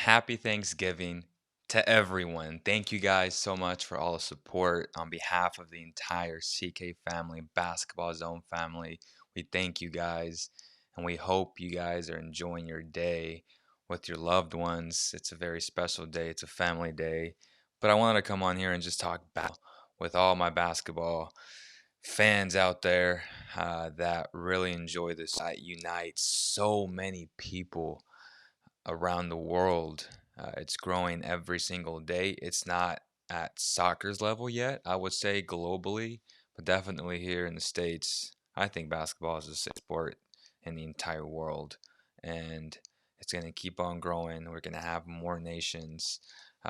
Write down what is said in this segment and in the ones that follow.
Happy Thanksgiving to everyone. Thank you guys so much for all the support on behalf of the entire CK family, Basketball Zone family. We thank you guys and we hope you guys are enjoying your day with your loved ones. It's a very special day, it's a family day. But I wanted to come on here and just talk with all my basketball fans out there that really enjoy this. That unites so many people around the world. It's growing every single day. It's not at soccer's level yet, I would say globally, but definitely here in the States. I think basketball is the sixth sport in the entire world, and it's going to keep on growing. We're going to have more nations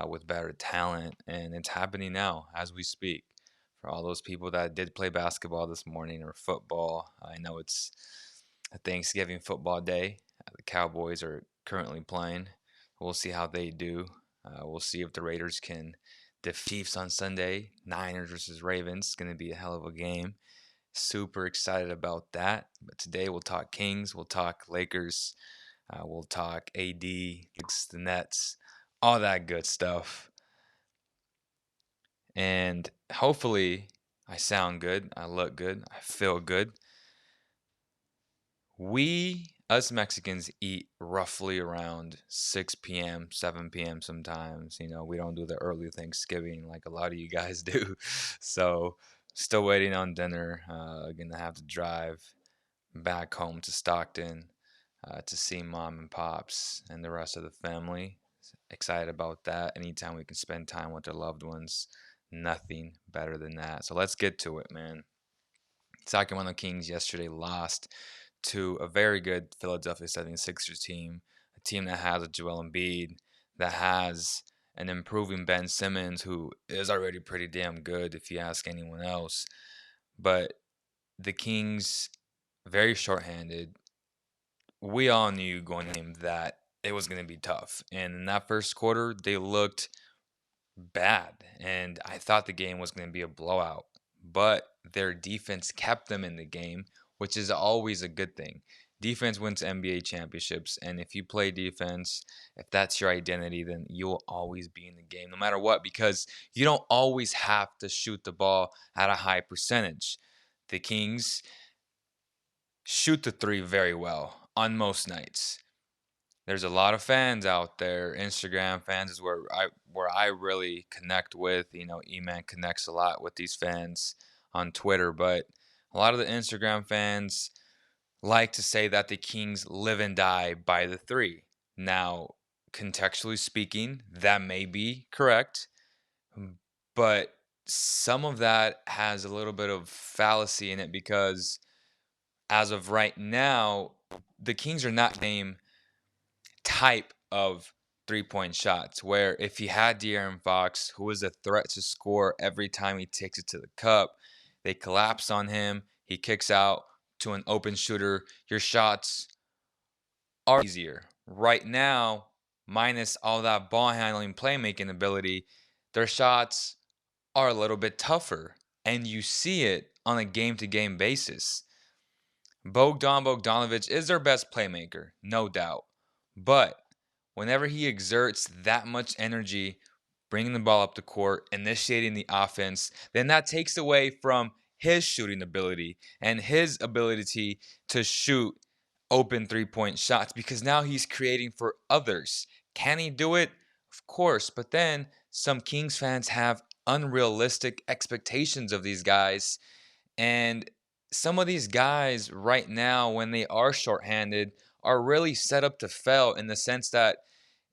with better talent, and it's happening now as we speak. For all those people that did play basketball this morning or football, I know it's a Thanksgiving football day. The Cowboys are currently playing. We'll see how they do. We'll see if the Raiders can defeat Chiefs on Sunday. Niners versus Ravens. It's going to be a hell of a game. Super excited about that. But today we'll talk Kings. We'll talk Lakers. We'll talk AD, the Nets, all that good stuff. And hopefully I sound good. I look good. I feel good. Us Mexicans, eat roughly around 6 p.m., 7 p.m. sometimes. We don't do the early Thanksgiving like a lot of you guys do. So, still waiting on dinner. Gonna have to drive back home to Stockton to see mom and pops and the rest of the family. Excited about that. Anytime we can spend time with our loved ones, nothing better than that. So, let's get to it, man. Sacramento Kings yesterday lost to a very good Philadelphia 76ers team, a team that has a Joel Embiid, that has an improving Ben Simmons, who is already pretty damn good if you ask anyone else. But the Kings, very shorthanded. We all knew going into the game that it was going to be tough. And in that first quarter, they looked bad. And I thought the game was going to be a blowout. But their defense kept them in the game, which is always a good thing. Defense wins NBA championships, and if you play defense, if that's your identity, then you'll always be in the game no matter what, because you don't always have to shoot the ball at a high percentage. The Kings shoot the three very well on most nights. There's a lot of fans out there. Instagram fans is where I really connect with. E-Man connects a lot with these fans on Twitter, but a lot of the Instagram fans like to say that the Kings live and die by the three. Now, contextually speaking, that may be correct, but some of that has a little bit of fallacy in it because as of right now, the Kings are not the same type of three-point shots where if you had De'Aaron Fox, who is a threat to score every time he takes it to the cup, they collapse on him, he kicks out to an open shooter, your shots are easier. Right now, minus all that ball handling playmaking ability, their shots are a little bit tougher, and you see it on a game-to-game basis. Bogdanovich is their best playmaker, no doubt. But whenever he exerts that much energy, bringing the ball up the court, initiating the offense, then that takes away from his shooting ability and his ability to shoot open three-point shots because now he's creating for others. Can he do it? Of course, but then some Kings fans have unrealistic expectations of these guys, and some of these guys right now, when they are shorthanded, are really set up to fail in the sense that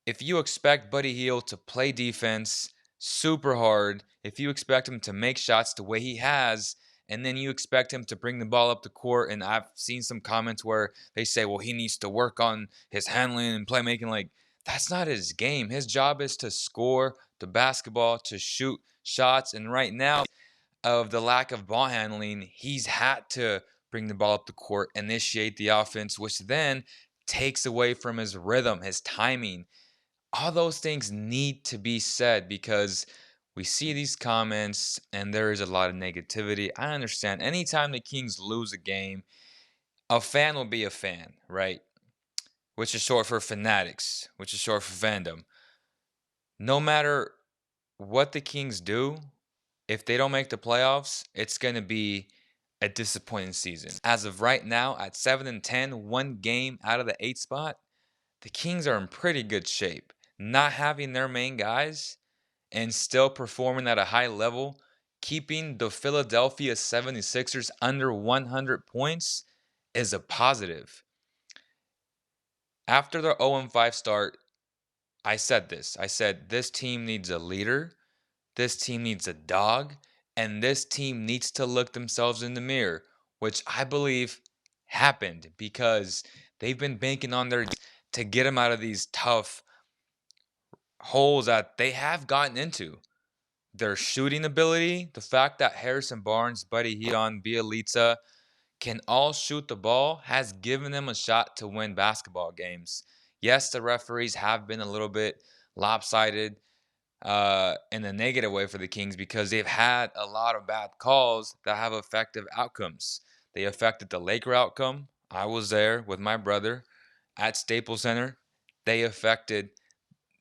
if you expect Buddy Hield to play defense super hard, if you expect him to make shots the way he has, and then you expect him to bring the ball up the court, and I've seen some comments where they say, well, he needs to work on his handling and playmaking. Like, that's not his game. His job is to score the basketball, to shoot shots, and right now, of the lack of ball handling, he's had to bring the ball up the court, initiate the offense, which then takes away from his rhythm, his timing. All those things need to be said because we see these comments and there is a lot of negativity. I understand. Anytime the Kings lose a game, a fan will be a fan, right? Which is short for fanatics, which is short for fandom. no matter what the Kings do, if they don't make the playoffs, it's going to be a disappointing season. As of right now, at 7-10, one game out of the 8th spot, the Kings are in pretty good shape. Not having their main guys and still performing at a high level, keeping the Philadelphia 76ers under 100 points is a positive. After the 0-5 start, I said this. I said this team needs a leader, this team needs a dog, and this team needs to look themselves in the mirror, which I believe happened because they've been banking on their to get them out of these tough holes that they have gotten into. Their shooting ability, the fact that Harrison Barnes, Buddy Hield, Bielitsa can all shoot the ball has given them a shot to win basketball games. Yes, the referees have been a little bit lopsided in a negative way for the Kings because they've had a lot of bad calls that have effective outcomes. They affected the Laker outcome. I was there with my brother at Staples Center. They affected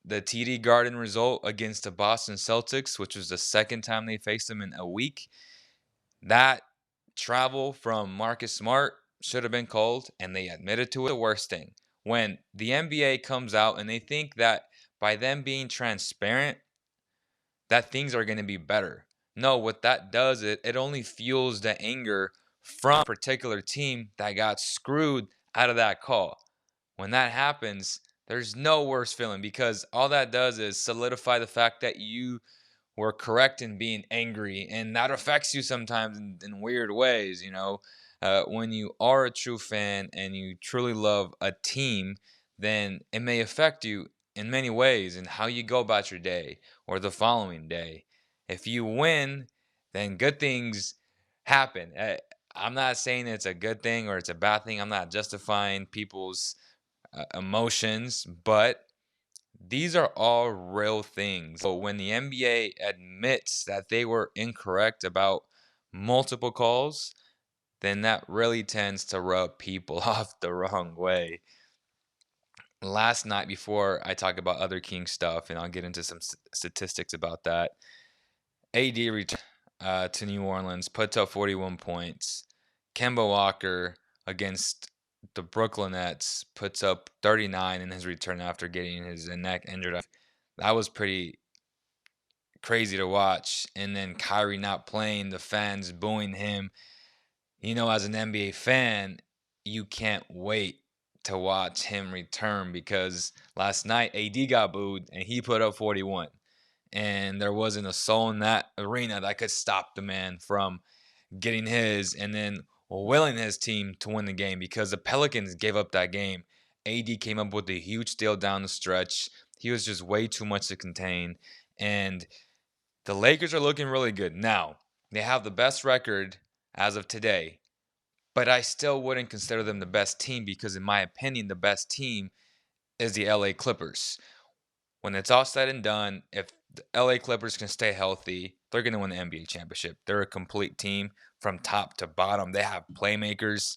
the TD Garden result against the Boston Celtics, which was the second time they faced them in a week. That travel from Marcus Smart should have been called, and they admitted to it. The worst thing when the NBA comes out and they think that by them being transparent, that things are going to be better. No, what that does, it only fuels the anger from a particular team that got screwed out of that call. When that happens, there's no worse feeling because all that does is solidify the fact that you were correct in being angry, and that affects you sometimes in weird ways. When you are a true fan and you truly love a team, then it may affect you in many ways in how you go about your day or the following day. If you win, then good things happen. I'm not saying it's a good thing or it's a bad thing. I'm not justifying people's emotions, but these are all real things. So when the NBA admits that they were incorrect about multiple calls, then that really tends to rub people off the wrong way. Last night, before I talk about other King stuff, and I'll get into some statistics about that, AD returned to New Orleans, puts up 41 points. Kemba Walker against the Brooklyn Nets puts up 39 in his return after getting his neck injured. That was pretty crazy to watch. And then Kyrie not playing, the fans booing him. As an NBA fan, you can't wait to watch him return because last night AD got booed and he put up 41. And there wasn't a soul in that arena that could stop the man from getting his and then willing his team to win the game because the Pelicans gave up that game. AD came up with a huge steal down the stretch. He was just way too much to contain. And the Lakers are looking really good. Now, they have the best record as of today, but I still wouldn't consider them the best team because, in my opinion, the best team is the LA Clippers. When it's all said and done, if the LA Clippers can stay healthy, they're going to win the NBA championship. They're a complete team from top to bottom. They have playmakers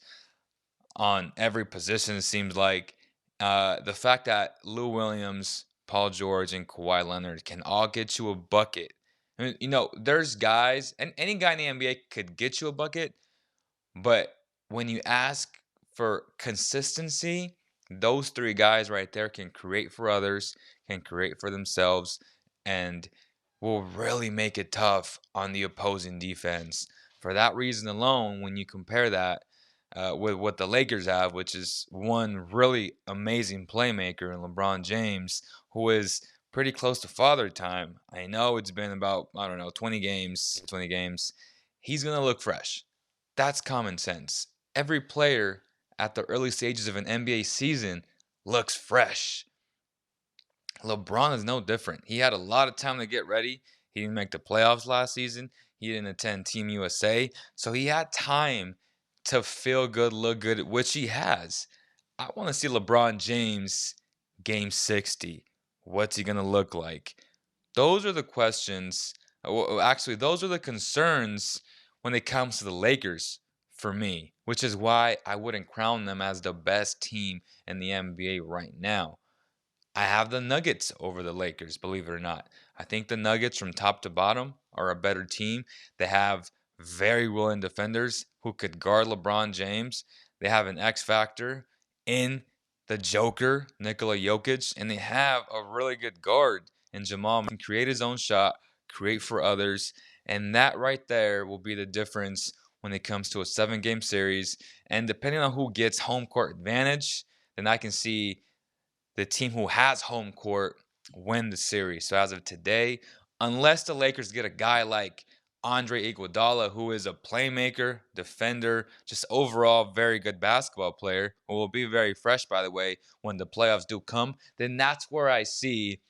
on every position, it seems like. The fact that Lou Williams, Paul George, and Kawhi Leonard can all get you a bucket. I mean, there's guys, and any guy in the NBA could get you a bucket, but when you ask for consistency, those three guys right there can create for others, can create for themselves, and will really make it tough on the opposing defense. For that reason alone, when you compare that with what the Lakers have, which is one really amazing playmaker in LeBron James, who is pretty close to father time. I know it's been about, I don't know, 20 games. He's going to look fresh. That's common sense. Every player at the early stages of an NBA season looks fresh. LeBron is no different. He had a lot of time to get ready. He didn't make the playoffs last season. He didn't attend Team USA. So he had time to feel good, look good, which he has. I want to see LeBron James game 60. What's he going to look like? Those are the questions. Actually, those are the concerns when it comes to the Lakers for me, which is why I wouldn't crown them as the best team in the NBA right now. I have the Nuggets over the Lakers, believe it or not. I think the Nuggets from top to bottom are a better team. They have very willing defenders who could guard LeBron James. They have an X factor in the Joker, Nikola Jokic, and they have a really good guard in Jamal. He can create his own shot, create for others, and that right there will be the difference when it comes to a 7-game series. And depending on who gets home court advantage, then I can see the team who has home court win the series. So as of today, unless the Lakers get a guy like Andre Iguodala, who is a playmaker, defender, just overall very good basketball player, who will be very fresh, by the way, when the playoffs do come, then that's where I see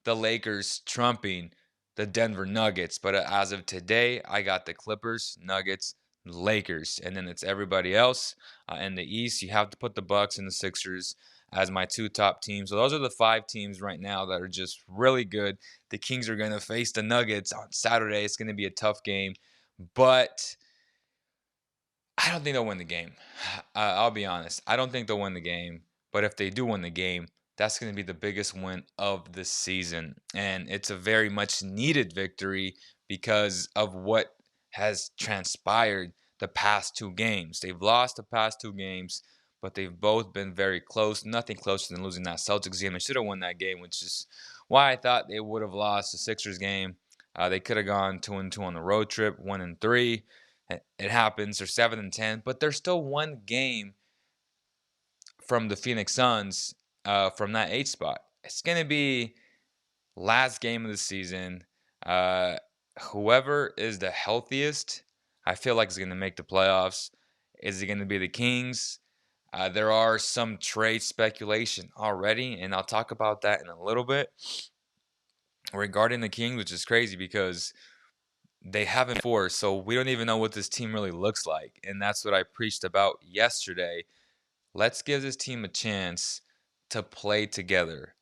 the Lakers trumping the Denver Nuggets. But as of today, I got the Clippers, Nuggets, Lakers, and then it's everybody else. In the East, you have to put the Bucks and the Sixers as my two top teams. So those are the 5 teams right now that are just really good. The Kings are going to face the Nuggets on Saturday. It's going to be a tough game, but I don't think they'll win the game. I'll be honest. I don't think they'll win the game. But if they do win the game, that's going to be the biggest win of the season. And it's a very much needed victory because of what has transpired the past 2 games. They've lost the past 2 games, but they've both been very close. Nothing closer than losing that Celtics game. They should have won that game, which is why I thought they would have lost the Sixers game. They could have gone 2-2 on the road trip, 1-3. It happens. They're 7-10, but they're still 1 game from the Phoenix Suns from that 8 spot. It's gonna be last game of the season. Uh, Whoever is the healthiest, I feel like is gonna make the playoffs. Is it gonna be the Kings? There are some trade speculation already, and I'll talk about that in a little bit regarding the Kings, which is crazy because they haven't before, so we don't even know what this team really looks like. And that's what I preached about yesterday. Let's give this team a chance to play together.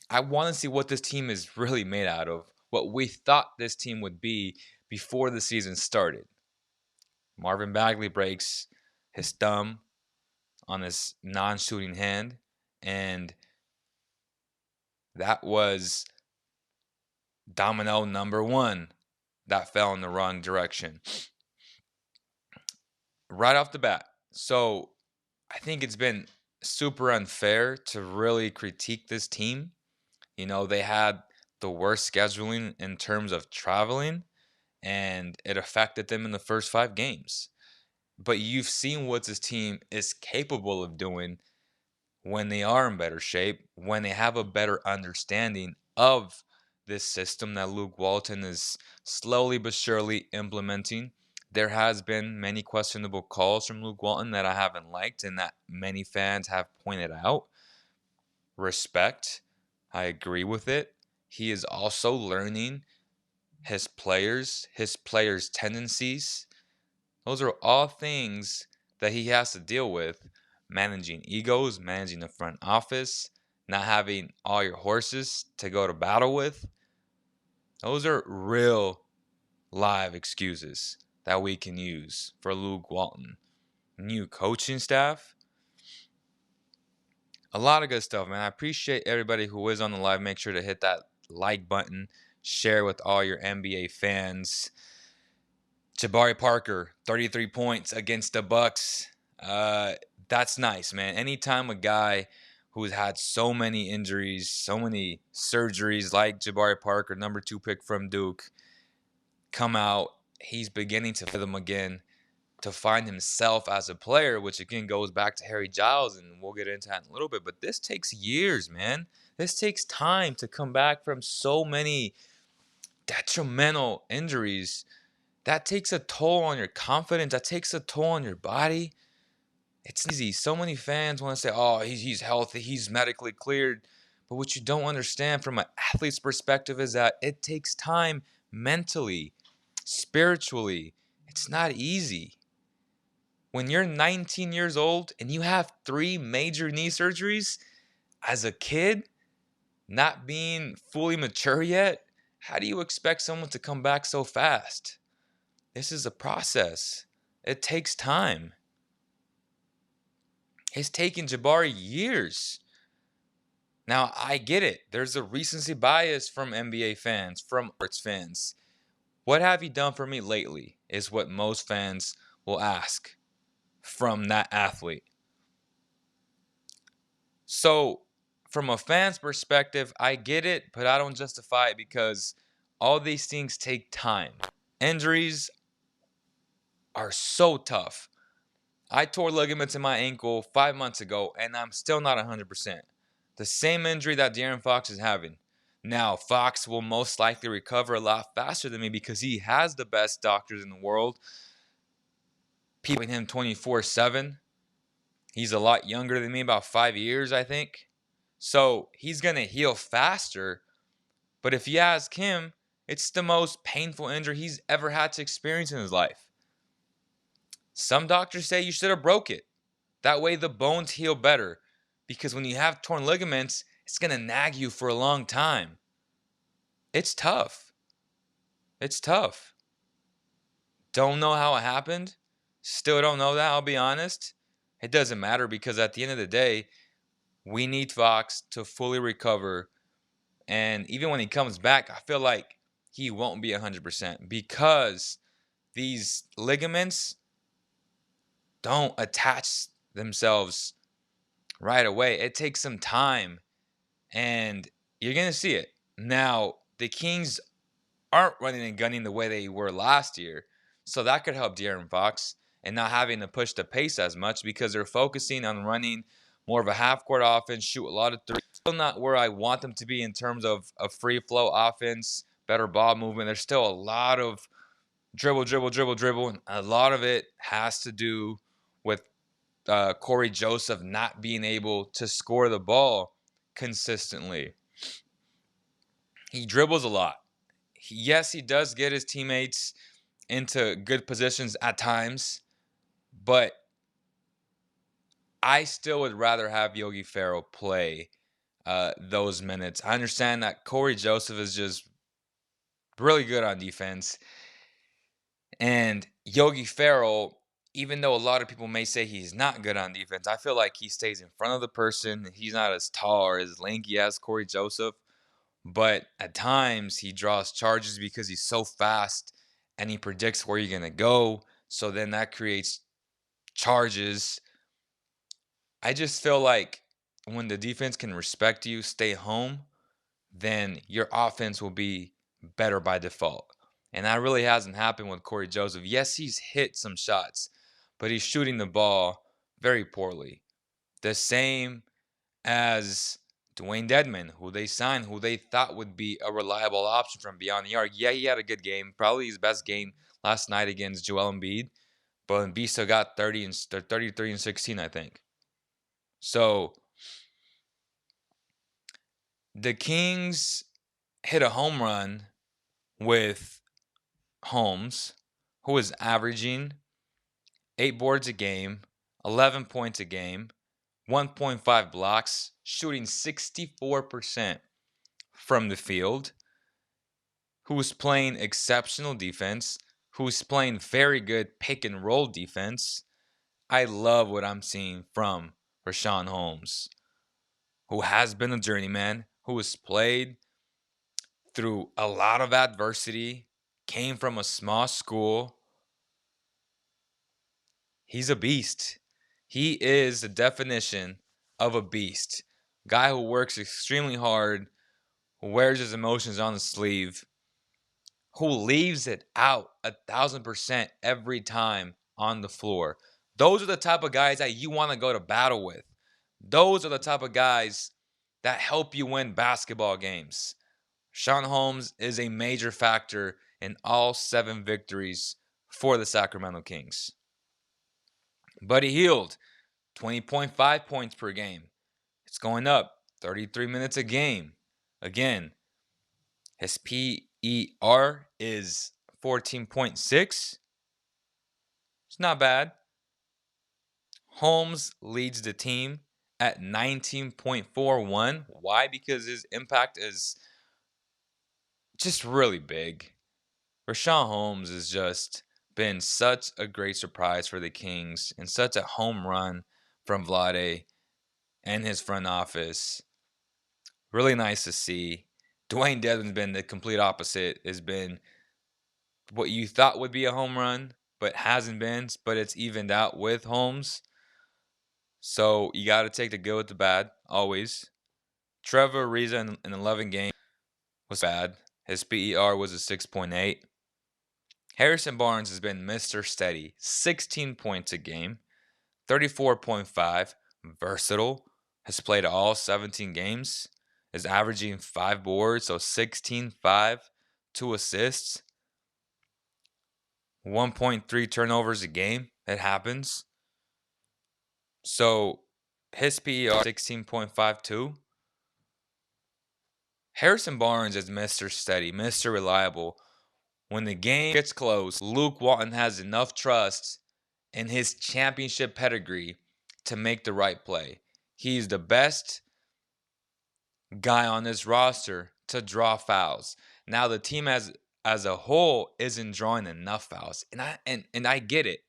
I want to see what this team is really made out of, what we thought this team would be before the season started. Marvin Bagley breaks his thumb on his non-shooting hand, and that was domino number 1 that fell in the wrong direction right off the bat. So I think it's been super unfair to really critique this team. You know, they had the worst scheduling in terms of traveling, and it affected them in the first 5 games. But you've seen what this team is capable of doing when they are in better shape, when they have a better understanding of this system that Luke Walton is slowly but surely implementing. There has been many questionable calls from Luke Walton that I haven't liked and that many fans have pointed out. Respect. I agree with it. He is also learning his players' tendencies. Those are all things that he has to deal with. Managing egos, managing the front office, not having all your horses to go to battle with. Those are real live excuses that we can use for Luke Walton. New coaching staff. A lot of good stuff, man. I appreciate everybody who is on the live. Make sure to hit that like button. Share with all your NBA fans. Jabari Parker, 33 points against the Bucks. That's nice, man. Anytime a guy who's had so many injuries, so many surgeries like Jabari Parker, number 2 pick from Duke, come out, he's beginning to fit them again, to find himself as a player, which again goes back to Harry Giles, and we'll get into that in a little bit. But this takes years, man. This takes time to come back from so many detrimental injuries. That takes a toll on your confidence. That takes a toll on your body. It's easy. So many fans want to say, oh, he's healthy, he's medically cleared. But what you don't understand from an athlete's perspective is that it takes time mentally, spiritually. It's not easy. When you're 19 years old and you have 3 major knee surgeries as a kid, not being fully mature yet, how do you expect someone to come back so fast? This is a process. It takes time. It's taken Jabari years Now, I get it. There's a recency bias from NBA fans, from sports fans. What have you done for me lately? Is what most fans will ask from that athlete. So, from a fan's perspective, I get it, but I don't justify it because all these things take time. Injuries are so tough. I tore ligaments in my ankle 5 months ago, and I'm still not 100%. The same injury that De'Aaron Fox is having. Now, Fox will most likely recover a lot faster than me because he has the best doctors in the world. People in him 24/7. He's a lot younger than me, about 5 years, I think. So he's going to heal faster. But if you ask him, it's the most painful injury he's ever had to experience in his life. Some doctors say you should have broke it. That way the bones heal better. Because when you have torn ligaments, it's going to nag you for a long time. It's tough. It's tough. Don't know how it happened. Still don't know that, I'll be honest. It doesn't matter because at the end of the day, we need Fox to fully recover. And even when he comes back, I feel like he won't be 100% because these ligaments don't attach themselves right away. It takes some time, and you're going to see it. Now, the Kings aren't running and gunning the way they were last year, so that could help De'Aaron Fox and not having to push the pace as much because they're focusing on running more of a half-court offense, shoot a lot of threes. Still not where I want them to be in terms of a free-flow offense, better ball movement. There's still a lot of dribble, dribble, dribble, dribble, and a lot of it has to do with Corey Joseph not being able to score the ball consistently. He dribbles a lot. Yes, he does get his teammates into good positions at times, but I still would rather have Yogi Ferrell play those minutes. I understand that Corey Joseph is just really good on defense, and Yogi Ferrell, even though a lot of people may say he's not good on defense, I feel like he stays in front of the person. He's not as tall or as lanky as Corey Joseph, but at times he draws charges because he's so fast and he predicts where you're going to go. So then that creates charges. I just feel like when the defense can respect you, stay home, then your offense will be better by default. And that really hasn't happened with Corey Joseph. Yes, he's hit some shots, but he's shooting the ball very poorly. The same as Dwayne Dedman, who they signed, who they thought would be a reliable option from beyond the arc. Yeah, he had a good game, probably his best game last night against Joel Embiid, but Embiid still got 33 and 16, I think. So the Kings hit a home run with Holmes, who is averaging 8 boards a game, 11 points a game, 1.5 blocks, shooting 64% from the field, who's playing exceptional defense, who's playing very good pick and roll defense. I love what I'm seeing from Richaun Holmes, who has been a journeyman, who has played through a lot of adversity, came from a small school. He's a beast. He is the definition of a beast. Guy who works extremely hard, who wears his emotions on his sleeve, who leaves it out 1,000% every time on the floor. Those are the type of guys that you want to go to battle with. Those are the type of guys that help you win basketball games. Richaun Holmes is a major factor in all 7 victories for the Sacramento Kings. Buddy Hield, 20.5 points per game. It's going up, 33 minutes a game. Again, his PER is 14.6. It's not bad. Holmes leads the team at 19.41. Why? Because his impact is just really big. Richaun Holmes has just been such a great surprise for the Kings and such a home run from Vlade and his front office. Really nice to see. Dwayne Dedman's been the complete opposite. Has been what you thought would be a home run, but hasn't been. But it's evened out with homes. So you got to take the good with the bad always. Trevor Ariza in 11 games was bad. His PER was a 6.8. Harrison Barnes has been Mr. Steady, 16 points a game, 34.5, versatile, has played all 17 games, is averaging 5 boards, so 16, 5, 2 assists, 1.3 turnovers a game. It happens. So his PER 16.52. Harrison Barnes is Mr. Steady, Mr. Reliable. When the game gets close, Luke Walton has enough trust in his championship pedigree to make the right play. He's the best guy on this roster to draw fouls. Now the team as a whole isn't drawing enough fouls. And I get it.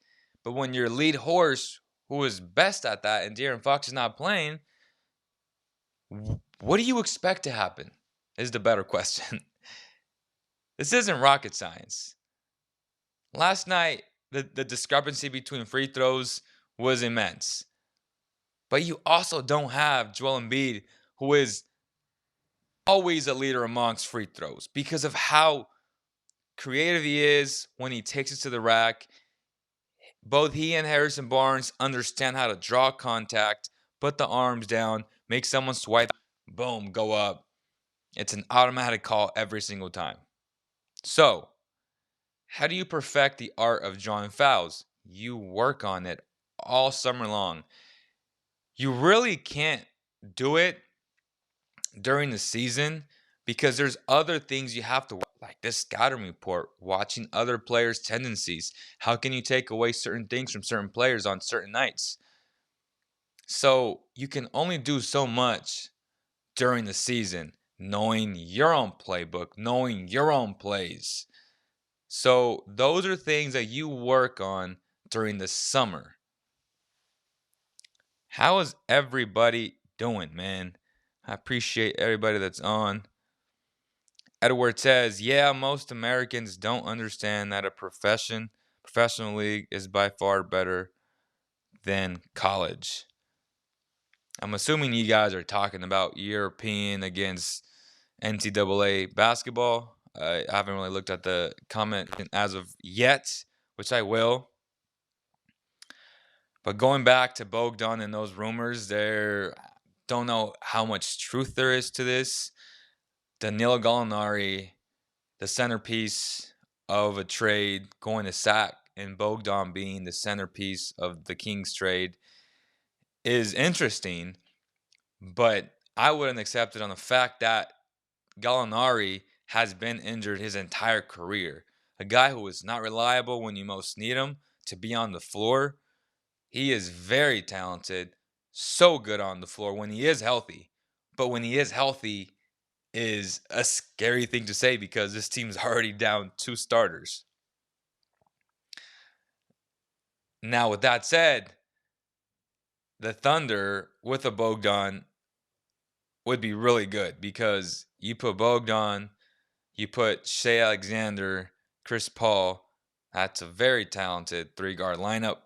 But when your lead horse, who is best at that, and De'Aaron Fox is not playing, what do you expect to happen? Is the better question. This isn't rocket science. Last night, the discrepancy between free throws was immense. But you also don't have Joel Embiid, who is always a leader amongst free throws because of how creative he is when he takes it to the rack. Both he and Harrison Barnes understand how to draw contact, put the arms down, make someone swipe, boom, go up. It's an automatic call every single time. So, how do you perfect the art of drawing fouls? You work on it all summer long. You really can't do it during the season because there's other things you have to, like this scouting report, watching other players' tendencies. How can you take away certain things from certain players on certain nights? So you can only do so much during the season, knowing your own playbook, knowing your own plays. So those are things that you work on during the summer. How is everybody doing, man? I appreciate everybody that's on. Edward says, yeah, most Americans don't understand that a professional league is by far better than college. I'm assuming you guys are talking about European against NCAA basketball. I haven't really looked at the comment as of yet, which I will. But going back to Bogdan and those rumors, there don't know how much truth there is to this. Danilo Gallinari, the centerpiece of a trade, going to Sac, and Bogdan being the centerpiece of the Kings trade is interesting, but I wouldn't accept it on the fact that Gallinari has been injured his entire career. A guy who is not reliable when you most need him to be on the floor. He is very talented, so good on the floor when he is healthy. But when he is healthy is a scary thing to say because this team's already down 2 starters. Now, with that said, the Thunder with a Bogdan would be really good because you put Bogdan, you put Shea Alexander, Chris Paul. That's a very talented 3-guard lineup.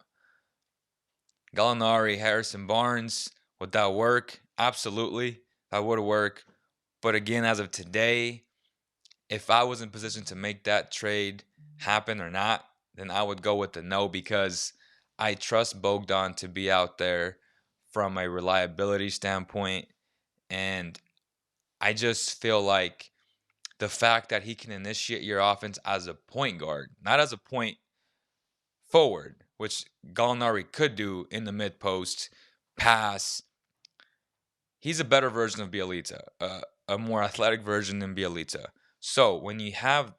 Gallinari, Harrison Barnes, would that work? Absolutely, that would work. But again, as of today, if I was in position to make that trade happen or not, then I would go with the no because I trust Bogdan to be out there from a reliability standpoint. And I just feel like the fact that he can initiate your offense as a point guard, not as a point forward, which Gallinari could do in the mid post, pass. He's a better version of Bielitsa, a more athletic version than Bielitsa. So when you have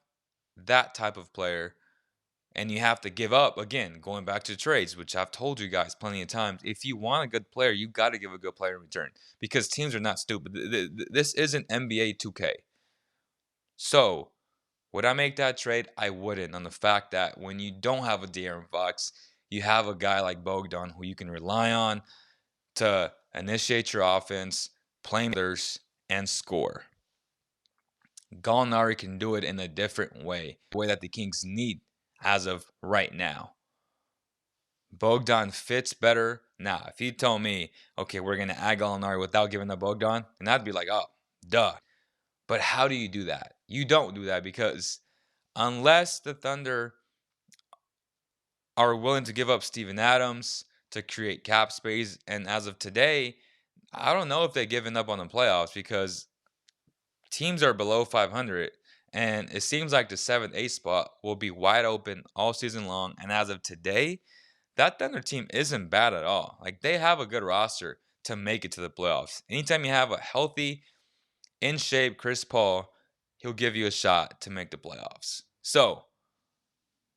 that type of player and you have to give up, again, going back to trades, which I've told you guys plenty of times, if you want a good player, you got to give a good player in return because teams are not stupid. This isn't NBA 2K. So would I make that trade? I wouldn't, on the fact that when you don't have a De'Aaron Fox, you have a guy like Bogdan who you can rely on to initiate your offense, play others, and score. Gallinari can do it in a different way, the way that the Kings need as of right now. Bogdan fits better. Now, if you told me, okay, we're going to add Gallinari without giving up Bogdan, and I'd be like, oh, duh. But how do you do that? You don't do that because unless the Thunder are willing to give up Steven Adams to create cap space, and as of today, I don't know if they've given up on the playoffs because teams are below 500, and it seems like the 7th, 8th spot will be wide open all season long. And as of today, that Thunder team isn't bad at all. Like, they have a good roster to make it to the playoffs. Anytime you have a healthy, in shape Chris Paul, he'll give you a shot to make the playoffs. So,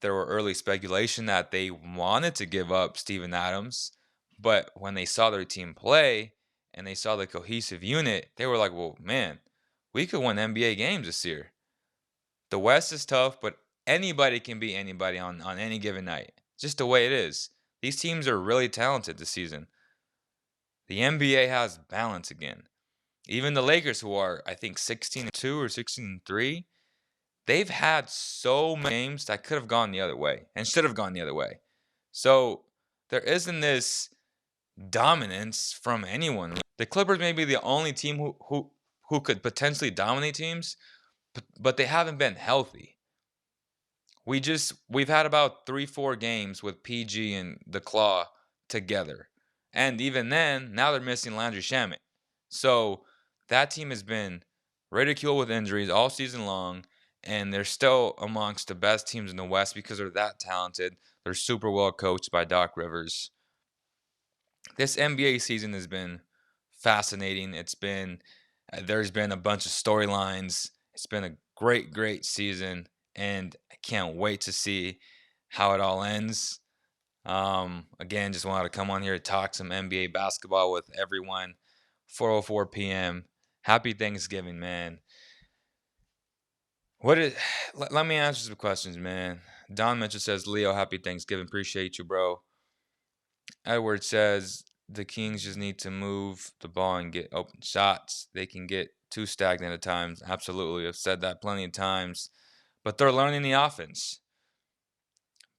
there were early speculation that they wanted to give up Steven Adams, but when they saw their team play and they saw the cohesive unit, they were like, well, man, we could win NBA games this year. The West is tough, but anybody can beat anybody on any given night. Just the way it is. These teams are really talented this season. The NBA has balance again. Even the Lakers, who are, I think, 16-2 or 16-3, they've had so many games that could have gone the other way and should have gone the other way. So there isn't this dominance from anyone. The Clippers may be the only team who could potentially dominate teams, but they haven't been healthy. We've had about 3-4 games with PG and the Claw together. And even then, now they're missing Landry Shamet. So that team has been ridiculed with injuries all season long, and they're still amongst the best teams in the West because they're that talented. They're super well coached by Doc Rivers. This NBA season has been fascinating. There's been a bunch of storylines. It's been a great season, and I can't wait to see how it all ends. Again, just wanted to come on here to talk some NBA basketball with everyone. 4:04 p.m. Happy Thanksgiving, man. Let me answer some questions, man. Don Mitchell says, Leo, happy Thanksgiving. Appreciate you, bro. Edward says, the Kings just need to move the ball and get open shots. They can get too stagnant at times. Absolutely. I've said that plenty of times. But they're learning the offense.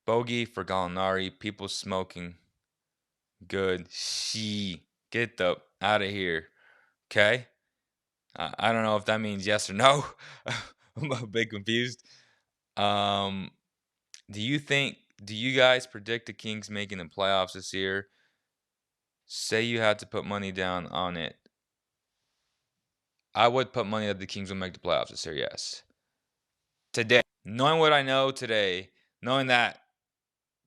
Bogey for Gallinari. People smoking. Good. Get the out of here. Okay? I don't know if that means yes or no. I'm a bit confused. Do you guys predict the Kings making the playoffs this year? Say you had to put money down on it. I would put money that the Kings will make the playoffs this year, yes. Today, knowing what I know today, knowing that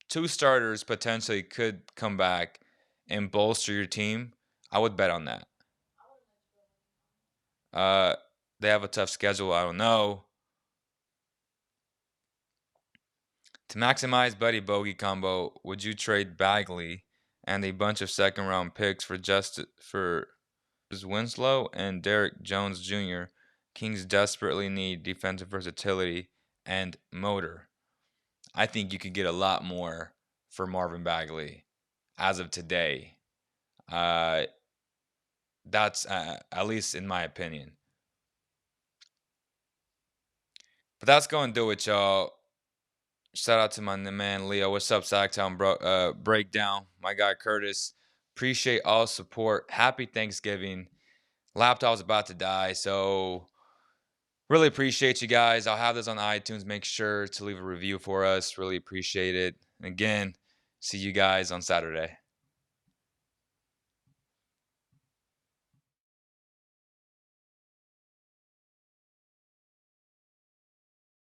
2 starters potentially could come back and bolster your team, I would bet on that. They have a tough schedule. I don't know. To maximize Buddy Bogey combo, would you trade Bagley and a bunch of second-round picks for Winslow and Derek Jones Jr.? Kings desperately need defensive versatility and motor. I think you could get a lot more for Marvin Bagley as of today. That's at least in my opinion. But that's going to do it, y'all. Shout out to my man Leo. What's up, Sacktown Breakdown? My guy Curtis. Appreciate all support. Happy Thanksgiving. Laptop's about to die, so really appreciate you guys. I'll have this on iTunes. Make sure to leave a review for us. Really appreciate it. And again, see you guys on Saturday.